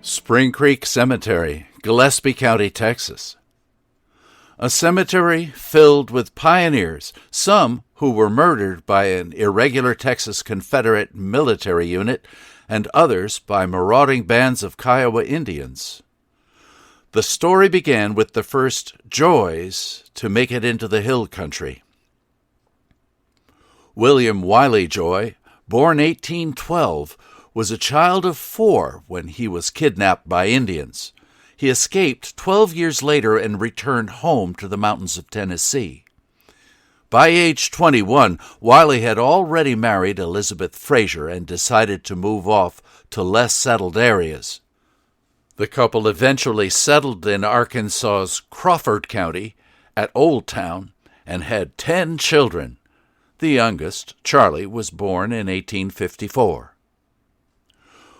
Spring Creek Cemetery, Gillespie County, Texas. A cemetery filled with pioneers, some who were murdered by an irregular Texas Confederate military unit, and others by marauding bands of Kiowa Indians. The story began with the first Joys to make it into the hill country. William Wiley Joy, born 1812, was a child of 4 when he was kidnapped by Indians. He escaped 12 years later and returned home to the mountains of Tennessee. By age 21, Wiley had already married Elizabeth Frazier and decided to move off to less settled areas. The couple eventually settled in Arkansas's Crawford County at Old Town and had 10 children. The youngest, Charlie, was born in 1854.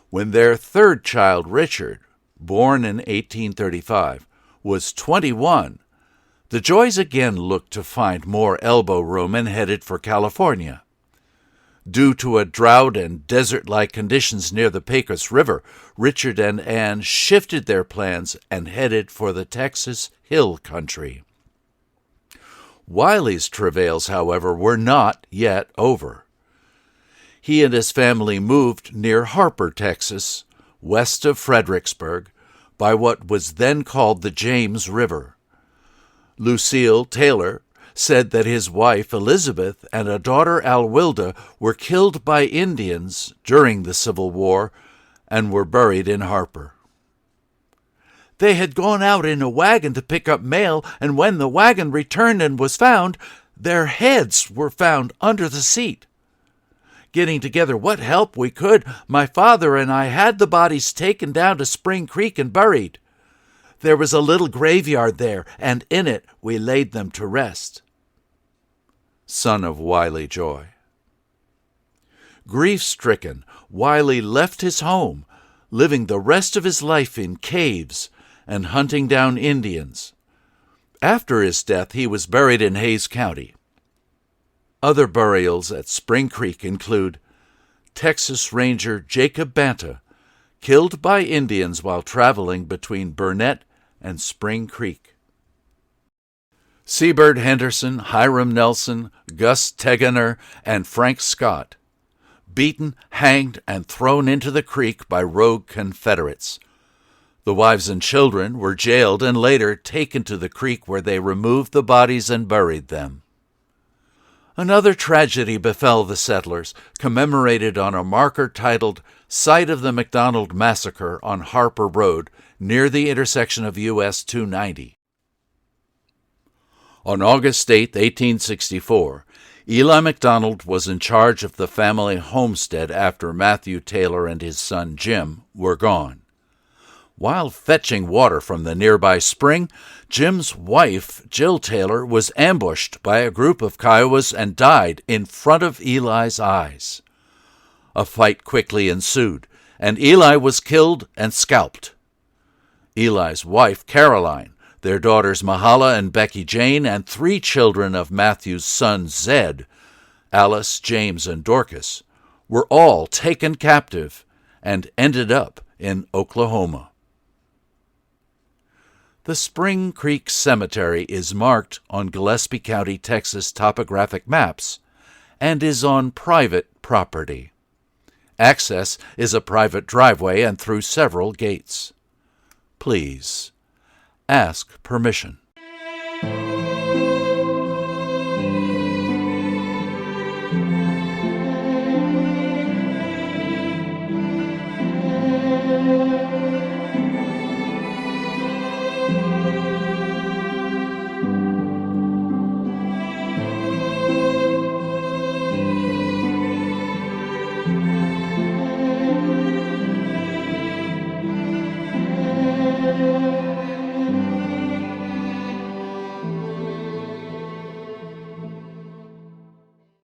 When their third child, Richard, born in 1835, was 21, the Joys again looked to find more elbow room and headed for California. Due to a drought and desert-like conditions near the Pecos River, Richard and Ann shifted their plans and headed for the Texas Hill Country. Wiley's travails, however, were not yet over. He and his family moved near Harper, Texas, west of Fredericksburg, by what was then called the James River. Lucille Taylor said that his wife Elizabeth and a daughter Alwilda were killed by Indians during the Civil War and were buried in Harper. They had gone out in a wagon to pick up mail, and when the wagon returned and was found, their heads were found under the seat. Getting together what help we could, my father and I had the bodies taken down to Spring Creek and buried. There was a little graveyard there, and in it we laid them to rest. Son of Wiley Joy. Grief-stricken, Wiley left his home, living the rest of his life in caves and hunting down Indians. After his death, he was buried in Hays County. Other burials at Spring Creek include Texas Ranger Jacob Banta, killed by Indians while traveling between Burnett and Spring Creek. Seabird Henderson, Hiram Nelson, Gus Tegener, and Frank Scott, beaten, hanged, and thrown into the creek by rogue Confederates. The wives and children were jailed and later taken to the creek where they removed the bodies and buried them. Another tragedy befell the settlers, commemorated on a marker titled Site of the McDonald Massacre on Harper Road, near the intersection of US 290. On August 8, 1864, Eli McDonald was in charge of the family homestead after Matthew Taylor and his son Jim were gone. While fetching water from the nearby spring, Jim's wife, Jill Taylor, was ambushed by a group of Kiowas and died in front of Eli's eyes. A fight quickly ensued, and Eli was killed and scalped. Eli's wife, Caroline, their daughters Mahala and Becky Jane, and 3 children of Matthew's son Zed, Alice, James, and Dorcas, were all taken captive and ended up in Oklahoma. The Spring Creek Cemetery is marked on Gillespie County, Texas topographic maps and is on private property. Access is a private driveway and through several gates. Please ask permission.